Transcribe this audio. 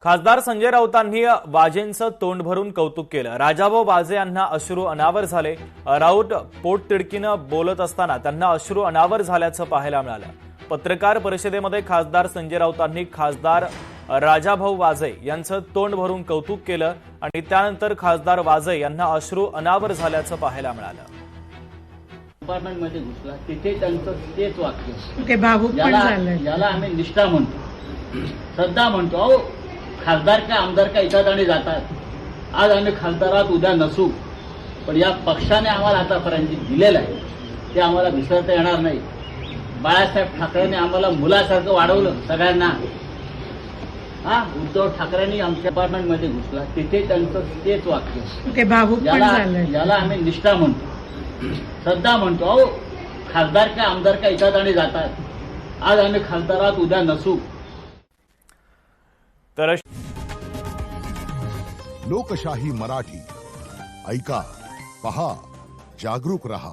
खासदार संजय राऊतांनी वाजेंचं तोंड भरून कौतुक केलं। राजाभाऊ वाजे यांना अश्रू अनावर झाले। राऊत पोटतिडकीनं बोलत असताना त्यांना अश्रू अनावर झाल्याचं पाहायला मिळालं। पत्रकार परिषदेमध्ये खासदार संजय राऊतांनी खासदार राजाभाऊ वाजे यांचं तोंड भरून कौतुक केलं आणि त्यानंतर खासदार वाजे यांना अश्रू अनावर झाल्याचं पाहायला मिळालं। डिपार्टमेंटमध्ये घुसला तिथे त्यांचं तेच वाक्य ते भावुक पण झालं। याला आम्ही निष्ठा म्हणतो, श्रद्धा म्हणतो। अहो खासदार का आमदार का इथं जातात। आज आम्ही खासदारात उद्या नसू, पण या पक्षाने आम्हाला आतापर्यंत दिलेलं आहे ते आम्हाला विसरता येणार नाही। बाळासाहेब ठाकरेंनी आम्हाला मुलासारखं वाढवलं सगळ्यांना। उद्धव ठाकरेंनी आमच्या डिपार्टमेंटमध्ये घुसला तिथे त्यांचं तेच वाक्य ते भावुक पण झालं। याला आम्ही निष्ठा म्हणतो, श्रद्धा म्हणतो। अहो खासदार का आमदार का इथं जातात। आज आम्ही खासदारात उद्या नसू। तर लोकशाही मराठी ऐका, पहा, जागरूक रहा।